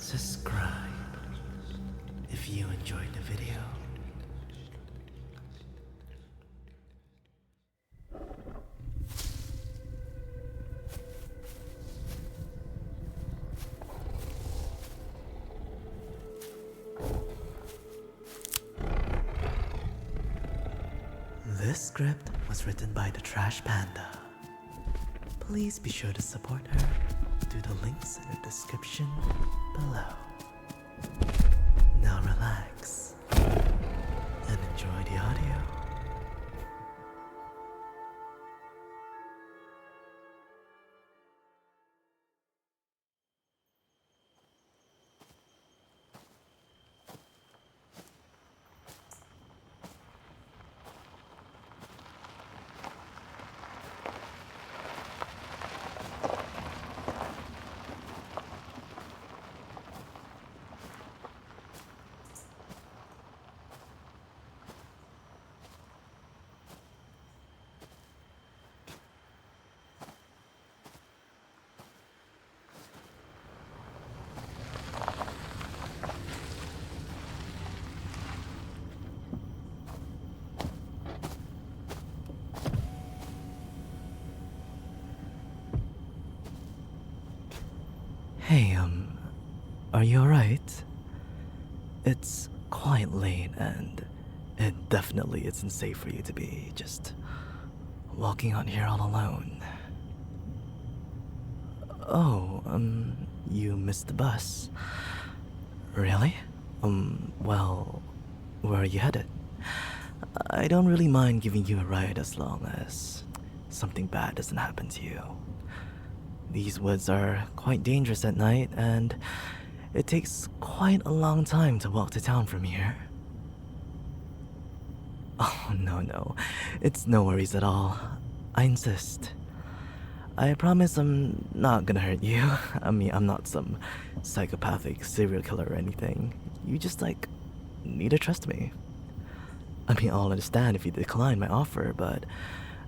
subscribe if you enjoyed the video. This script was written by the Trash Panda. Please be sure to support her through the links in the description below. Now relax and enjoy the audio. Hey, are you alright? It's quite late and it definitely isn't safe for you to be just walking out here all alone. Oh, you missed the bus. Really? Well, where are you headed? I don't really mind giving you a ride as long as something bad doesn't happen to you. These woods are quite dangerous at night, and it takes quite a long time to walk to town from here. Oh, no. It's no worries at all. I insist. I promise I'm not gonna hurt you. I mean, I'm not some psychopathic serial killer or anything. You just, need to trust me. I mean, I'll understand if you decline my offer, but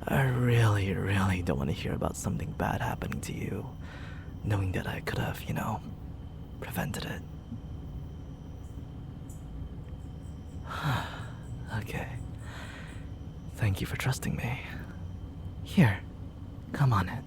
I really don't want to hear about something bad happening to you, knowing that I could have, prevented it. Okay. Thank you for trusting me. Here, come on in.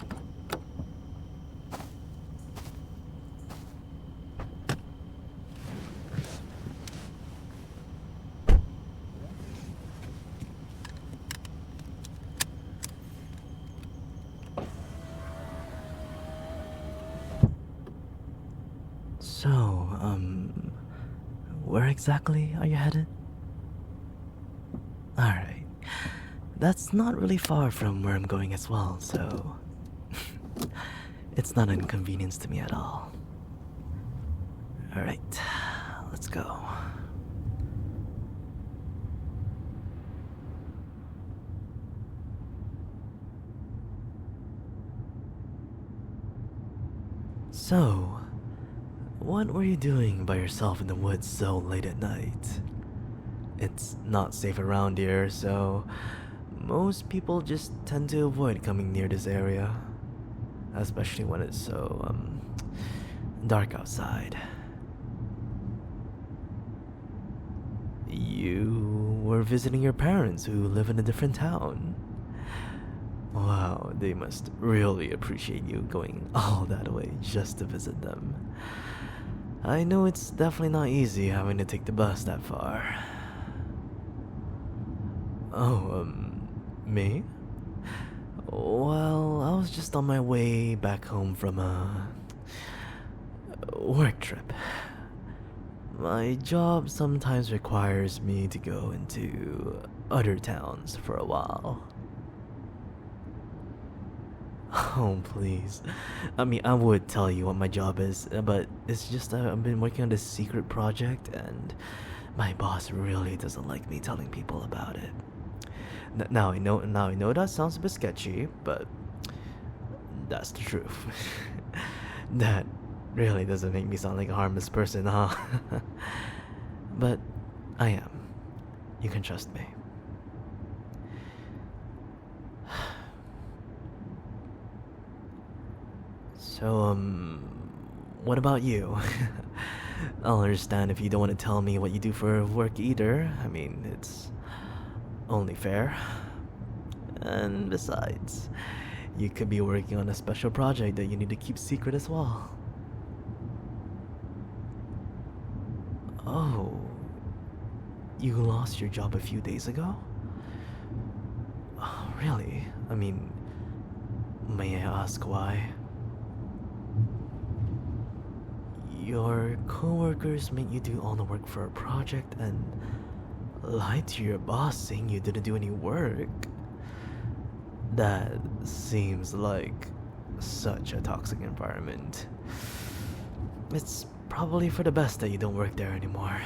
So, where exactly are you headed? Alright. That's not really far from where I'm going as well, so it's not an inconvenience to me at all. Alright, let's go. So, what were you doing by yourself in the woods so late at night? It's not safe around here, so most people just tend to avoid coming near this area, especially when it's so, dark outside. You were visiting your parents who live in a different town. Wow, they must really appreciate you going all that way just to visit them. I know it's definitely not easy having to take the bus that far. Oh, me? Well, I was just on my way back home from a work trip. My job sometimes requires me to go into other towns for a while. Oh, please. I mean, I would tell you what my job is, but it's just I've been working on this secret project, and my boss really doesn't like me telling people about it. Now I know that sounds a bit sketchy, but that's the truth. That really doesn't make me sound like a harmless person, huh? But I am. You can trust me. So, what about you? I'll understand if you don't want to tell me what you do for work either. I mean, it's only fair. And besides, you could be working on a special project that you need to keep secret as well. Oh, you lost your job a few days ago? Oh, really? I mean, may I ask why? Your coworkers made you do all the work for a project and lied to your boss saying you didn't do any work. That seems like such a toxic environment. It's probably for the best that you don't work there anymore.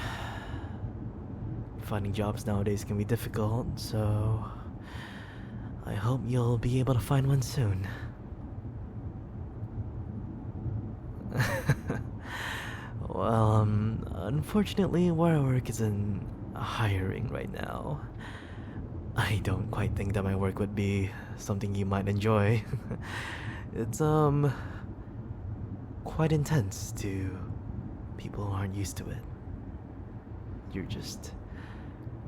Finding jobs nowadays can be difficult, so I hope you'll be able to find one soon. Well, unfortunately, where I work isn't hiring right now. I don't quite think that my work would be something you might enjoy. It's, quite intense to people who aren't used to it. You're just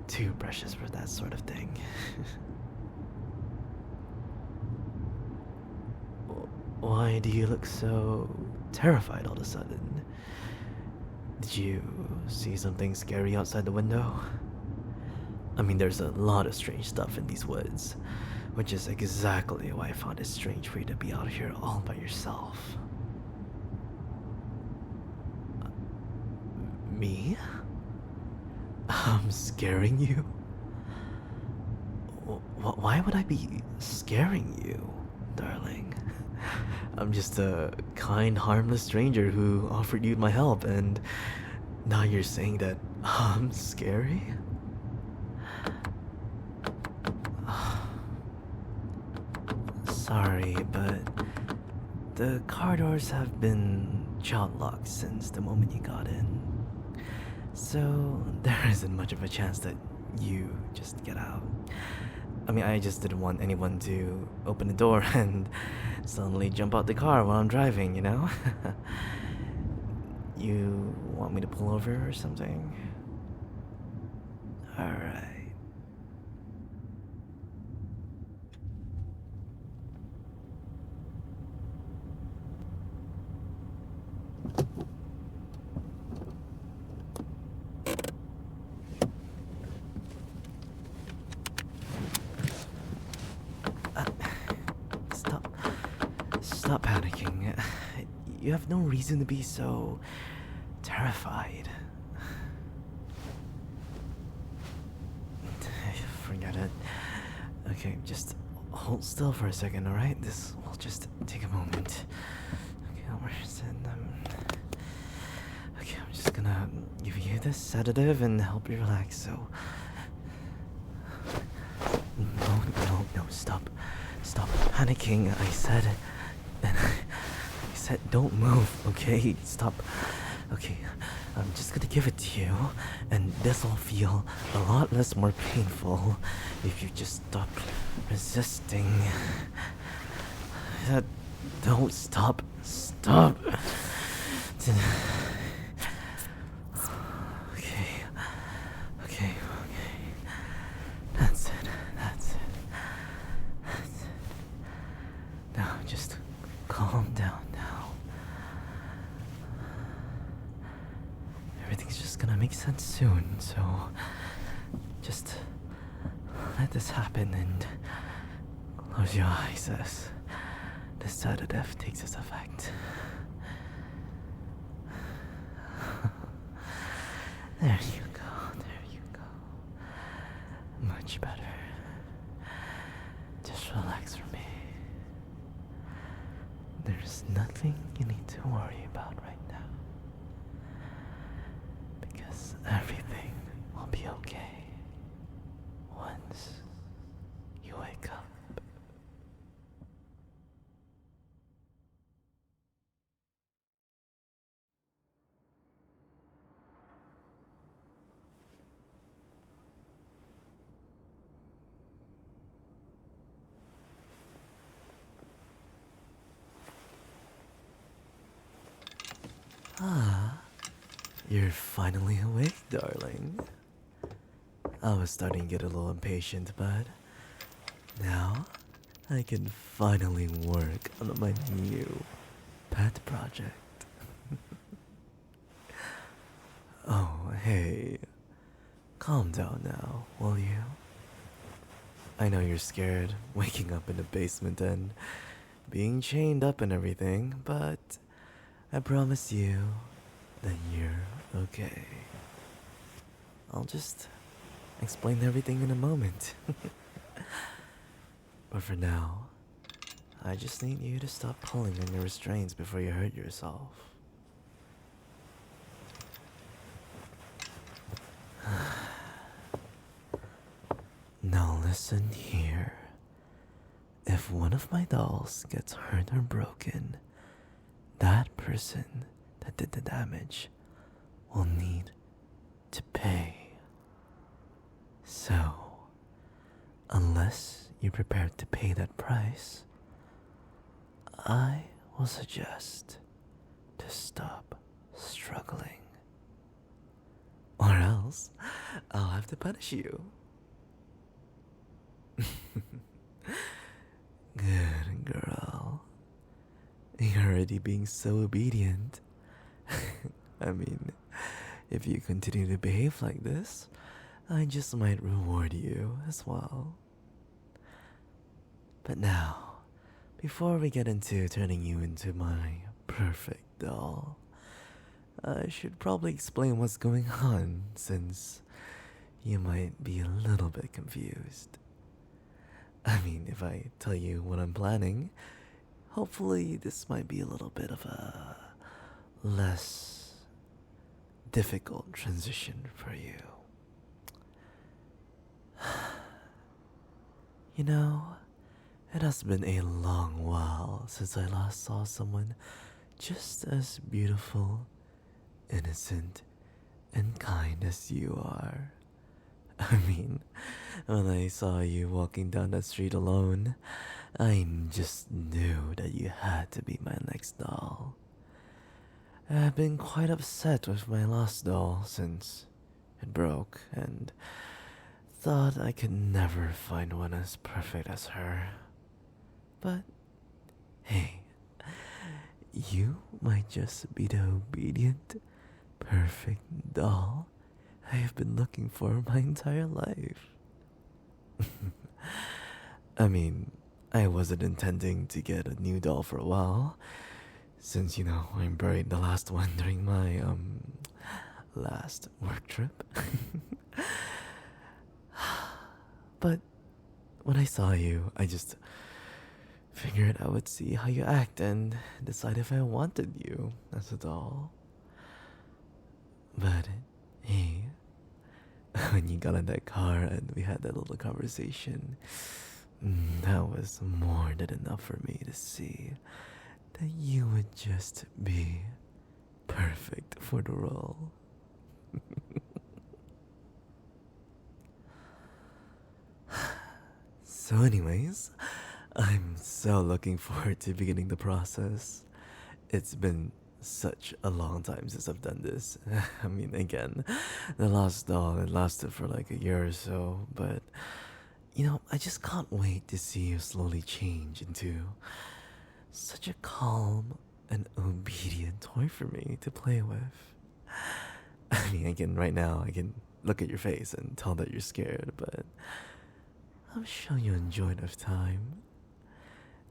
too precious for that sort of thing. Why do you look so terrified all of a sudden? Did you see something scary outside the window? I mean, there's a lot of strange stuff in these woods, which is exactly why I found it strange for you to be out here all by yourself. Me? I'm scaring you? Why would I be scaring you, darling? I'm just a kind, harmless stranger who offered you my help, and now you're saying that I'm scary? Sorry, but the car doors have been child locked since the moment you got in. So there isn't much of a chance that you just get out. I mean, I just didn't want anyone to open the door and suddenly jump out the car while I'm driving, you know? You want me to pull over or something? Alright. Stop panicking. You have no reason to be so terrified. Forget it. Okay, just hold still for a second, alright? This will just take a moment. Okay, where's it? Okay, I'm just gonna give you this sedative and help you relax, so... No, stop. Stop panicking, I said. I said don't move, okay? Stop. Okay, I'm just gonna give it to you, and this will feel a lot less more painful if you just stop resisting. Don't stop. Stop. Okay. That's it. Now just calm down now. Everything's just gonna make sense soon, so just let this happen and close your eyes as the sedative takes its effect. There you go. Much better. Just relax for me. There's nothing you need to worry about right now. Because everything will be okay once you wake up. Ah, you're finally awake, darling. I was starting to get a little impatient, but now I can finally work on my new pet project. Oh, hey. Calm down now, will you? I know you're scared waking up in the basement and being chained up and everything, but I promise you that you're okay. I'll just explain everything in a moment. But for now, I just need you to stop pulling on your restraints before you hurt yourself. Now listen here. If one of my dolls gets hurt or broken, that person that did the damage will need to pay. So, unless you're prepared to pay that price, I will suggest to stop struggling. Or else, I'll have to punish you. Good girl. You're already being so obedient. I mean, if you continue to behave like this, I just might reward you as well. But now, before we get into turning you into my perfect doll, I should probably explain what's going on, since you might be a little bit confused. I mean, if I tell you what I'm planning, hopefully this might be a little bit of a less difficult transition for you. You know, it has been a long while since I last saw someone just as beautiful, innocent, and kind as you are. I mean, when I saw you walking down the street alone, I just knew that you had to be my next doll. I've been quite upset with my last doll since it broke, and thought I could never find one as perfect as her. But hey, you might just be the obedient, perfect doll I have been looking for my entire life. I mean, I wasn't intending to get a new doll for a while, since, I buried the last one during my, last work trip. But when I saw you, I just figured I would see how you act and decide if I wanted you as a doll. But hey, when you got in that car and we had that little conversation, that was more than enough for me to see that you would just be perfect for the role. So anyways, I'm so looking forward to beginning the process. It's been such a long time since I've done this. I mean, again, the last doll, it lasted for like a year or so, but I just can't wait to see you slowly change into such a calm and obedient toy for me to play with. I mean, again, right now, I can look at your face and tell that you're scared, but I'm sure you enjoy enough time.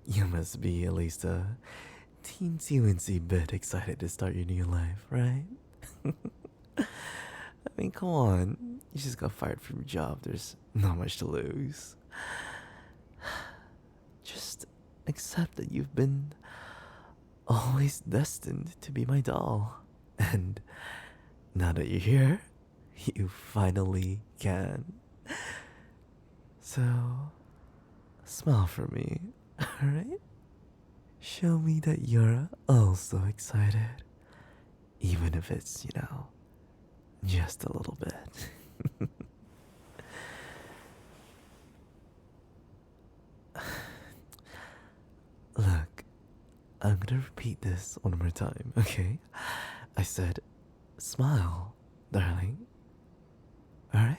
You must be at least a teensy-weensy bit excited to start your new life, right? I mean, come on. You just got fired from your job. There's not much to lose. Just accept that you've been always destined to be my doll. And now that you're here, you finally can. So, smile for me, alright? Show me that you're also excited. Even if it's, just a little bit. Look, I'm gonna repeat this one more time, okay? I said, smile, darling. Alright?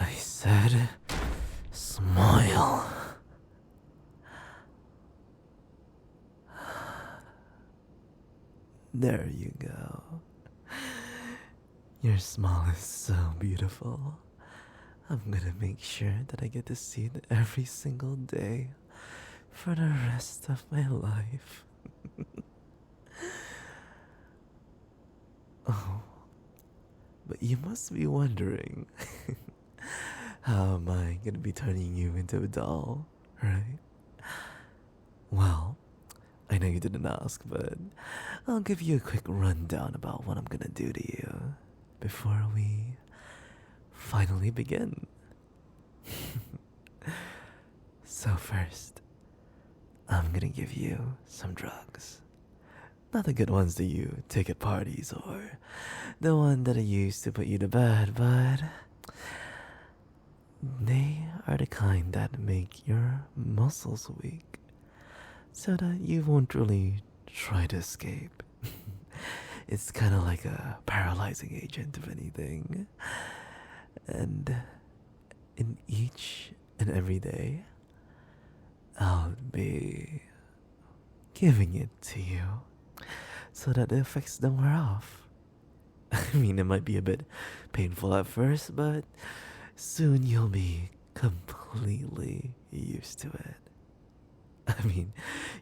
I said, smile. There you go. Your smile is so beautiful. I'm gonna make sure that I get to see it every single day for the rest of my life. Oh, but you must be wondering, how am I gonna be turning you into a doll, right? Well, I know you didn't ask, but I'll give you a quick rundown about what I'm gonna do to you before we finally begin. So first, I'm gonna give you some drugs. Not the good ones that you take at parties or the one that I used to put you to bed, but they are the kind that make your muscles weak so that you won't really try to escape. It's kind of like a paralyzing agent, if anything. And in each and every day, I'll be giving it to you so that the effects don't wear off. I mean, it might be a bit painful at first, but soon you'll be completely used to it. I mean,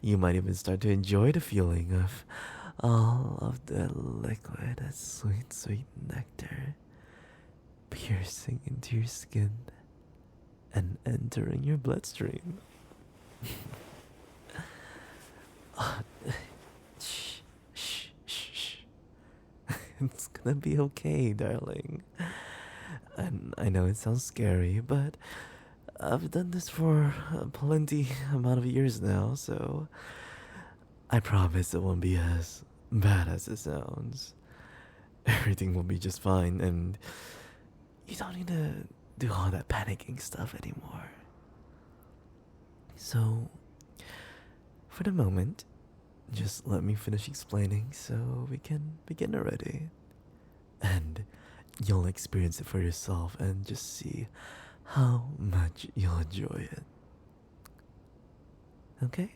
you might even start to enjoy the feeling of all of the liquid, that sweet, sweet nectar piercing into your skin and entering your bloodstream. Shh, shh, shh, shh. It's gonna be okay, darling. And I know it sounds scary, but I've done this for a plenty amount of years now, so I promise it won't be as bad as it sounds. Everything will be just fine, and you don't need to do all that panicking stuff anymore. So, for the moment, just let me finish explaining so we can begin already. And you'll experience it for yourself and just see how much you'll enjoy it. Okay?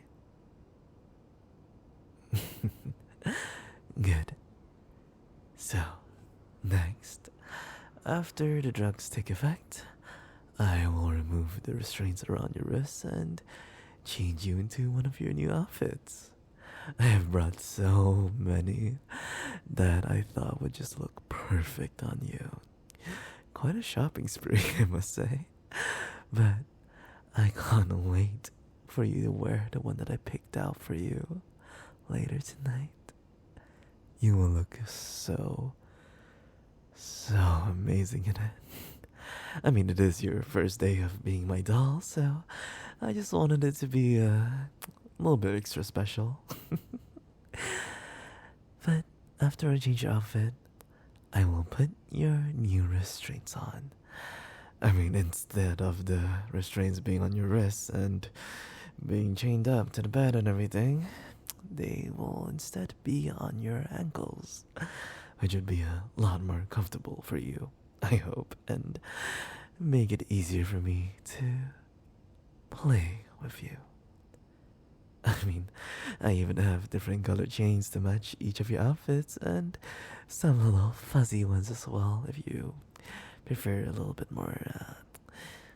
Good. So, next, after the drugs take effect, I will remove the restraints around your wrists and change you into one of your new outfits. I have brought so many that I thought would just look perfect on you. Quite a shopping spree, I must say. But I can't wait for you to wear the one that I picked out for you later tonight. You will look so amazing in it. I mean, it is your first day of being my doll, so I just wanted it to be a little bit extra special. But after I change your outfit, I will put your new restraints on. I mean, instead of the restraints being on your wrists and being chained up to the bed and everything, they will instead be on your ankles, which would be a lot more comfortable for you, I hope, and make it easier for me to play with you. I mean, I even have different colored chains to match each of your outfits and some little fuzzy ones as well if you prefer a little bit more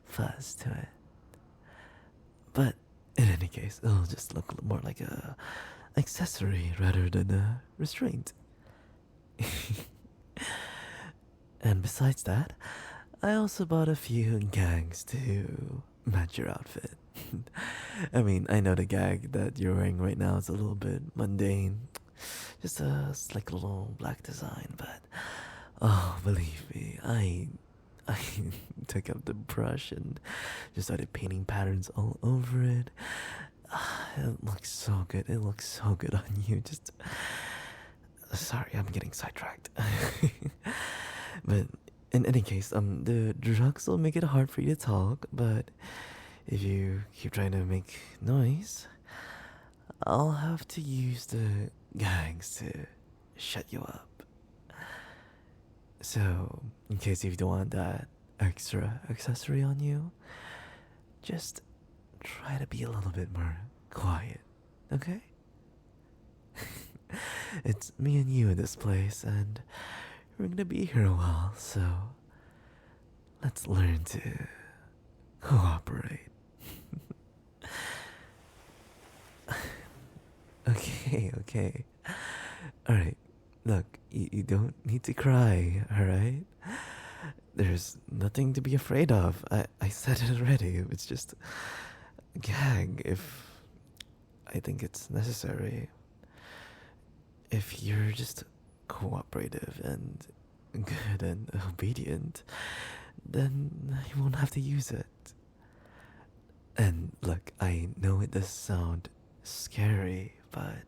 fuzz to it. But in any case, it'll just look more like a accessory rather than a restraint. And besides that, I also bought a few gags to match your outfit. I mean, I know the gag that you're wearing right now is a little bit mundane, just a slick little black design, but oh, believe me, I took up the brush and just started painting patterns all over it. It looks so good. It looks so good on you. Just sorry, I'm getting sidetracked. But in any case, the drugs will make it hard for you to talk, but if you keep trying to make noise, I'll have to use the gags to shut you up. So, in case if you don't want that extra accessory on you, just try to be a little bit more quiet, okay? It's me and you in this place, and we're gonna be here a while, so let's learn to cooperate. Okay. Alright, look, you don't need to cry, alright? There's nothing to be afraid of. I said it already. It's just a gag if I think it's necessary. If you're just cooperative and good and obedient, then you won't have to use it. And look, I know it does sound scary, but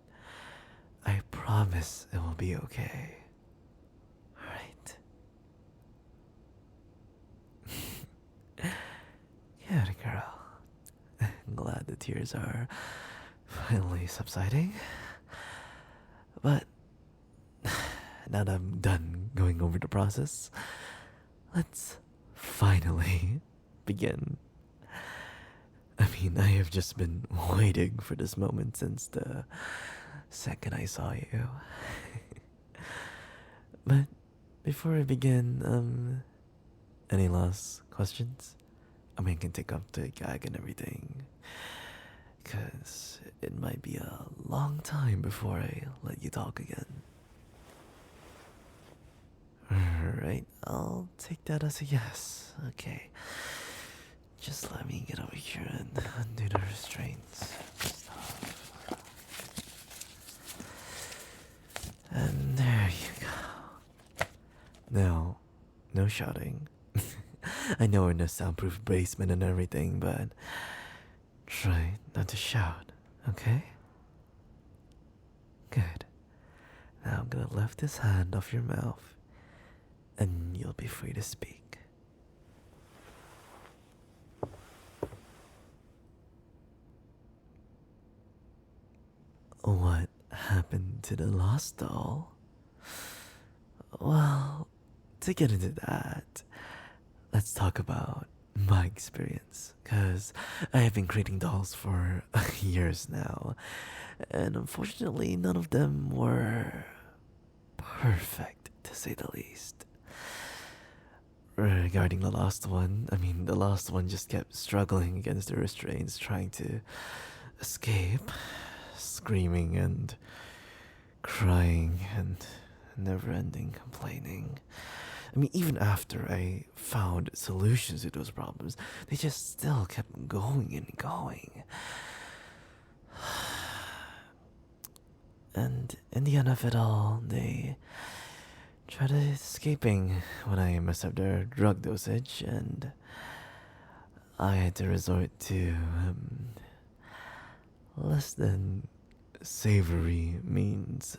I promise it will be okay. Alright? Good girl. I'm glad the tears are finally subsiding. But now that I'm done going over the process, let's finally begin. I mean, I have just been waiting for this moment since the second I saw you. But before I begin, any last questions? I mean, I can take off the gag and everything, because it might be a long time before I let you talk again. Alright, I'll take that as a yes. Okay. Just let me get over here and undo the restraints. And there you go. Now, no shouting. I know we're in a soundproof basement and everything, but try not to shout, okay? Good. Now I'm gonna lift this hand off your mouth, and you'll be free to speak. What happened to the lost doll? Well, to get into that, let's talk about my experience, because I have been creating dolls for years now, and unfortunately none of them were perfect, to say the least. Regarding the last one, I mean, the last one just kept struggling against the restraints, trying to escape, screaming and crying and never-ending complaining. I mean, even after I found solutions to those problems, they just still kept going and going. And in the end of it all, they tried escaping when I messed up their drug dosage, and I had to resort to less than savory means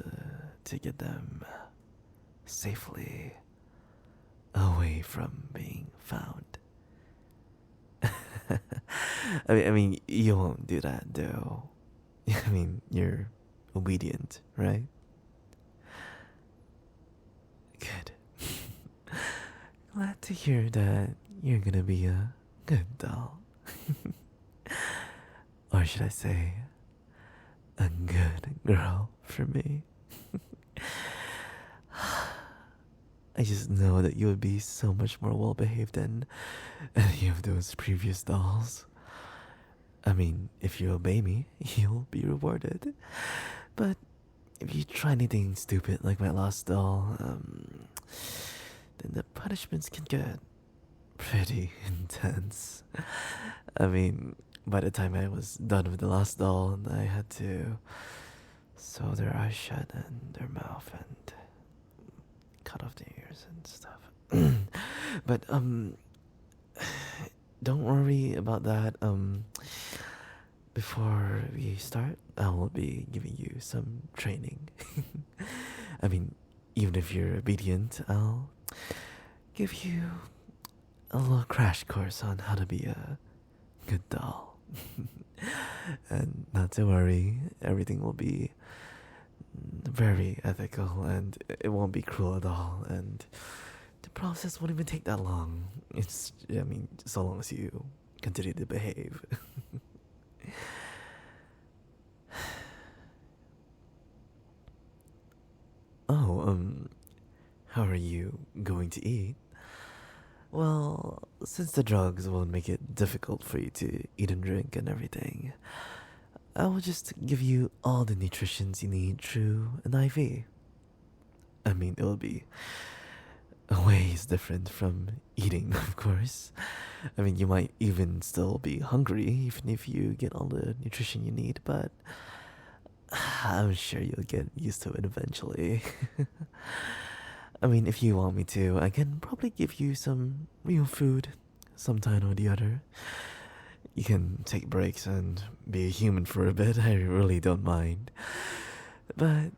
to get them safely away from being found. I mean, you won't do that though. I mean, you're obedient, right? Good. Glad to hear that you're gonna be a good doll. Or should I say, a good girl for me. I just know that you would be so much more well behaved than any of those previous dolls. I mean, if you obey me, you'll be rewarded. But if you try anything stupid like my last doll, then the punishments can get pretty intense. I mean, by the time I was done with the last doll, I had to sew their eyes shut and their mouth and cut off their ears and stuff. But don't worry about that. Before we start, I will be giving you some training. I mean, even if you're obedient, I'll give you a little crash course on how to be a Good doll. And not to worry, everything will be very ethical and it won't be cruel at all. And the process won't even take that long. I mean, so long as you continue to behave. Oh, how are you going to eat? Well, since the drugs will make it difficult for you to eat and drink and everything, I will just give you all the nutritions you need through an IV. I mean, it will be ways different from eating, of course. I mean, you might even still be hungry, even if you get all the nutrition you need, but I'm sure you'll get used to it eventually. I mean, if you want me to, I can probably give you some real food sometime or the other. You can take breaks and be a human for a bit, I really don't mind. But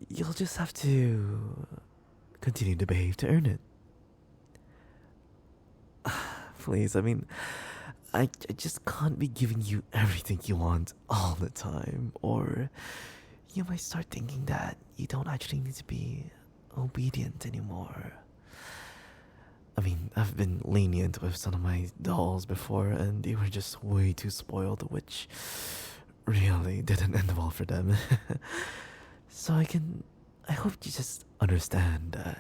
you'll just have to continue to behave to earn it. Please, I mean, I just can't be giving you everything you want all the time, or you might start thinking that you don't actually need to be obedient anymore. I mean, I've been lenient with some of my dolls before, and they were just way too spoiled, which really didn't end well for them. So I hope you just understand that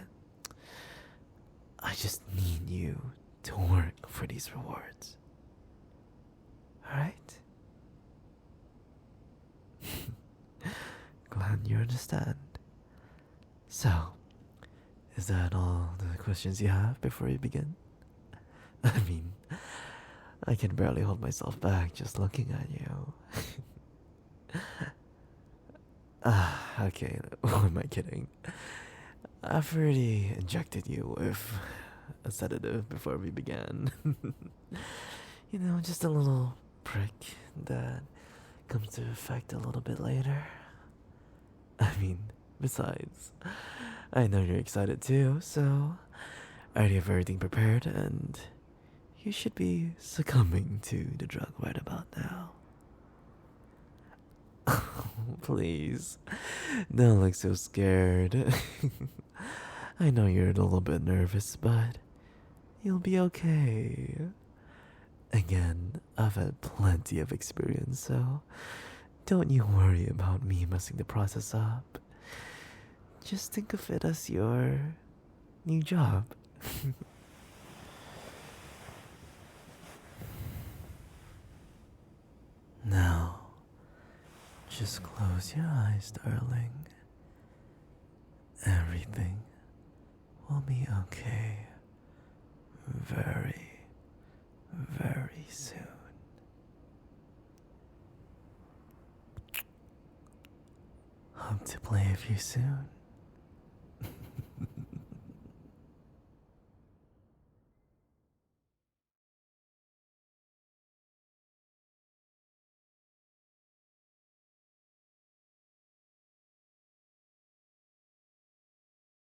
I just need you to work for these rewards. Alright? Glad you understand. So, is that all the questions you have before we begin? I mean, I can barely hold myself back just looking at you. Okay, who am I kidding? I've already injected you with a sedative before we began. You know, just a little prick that comes to effect a little bit later. I mean, besides, I know you're excited too, so I already have everything prepared and you should be succumbing to the drug right about now. Please, don't look so scared. I know you're a little bit nervous, but you'll be okay. Again, I've had plenty of experience, so don't you worry about me messing the process up. Just think of it as your new job. Now, just close your eyes, darling. Everything will be okay very, very soon. Hope to play with you soon.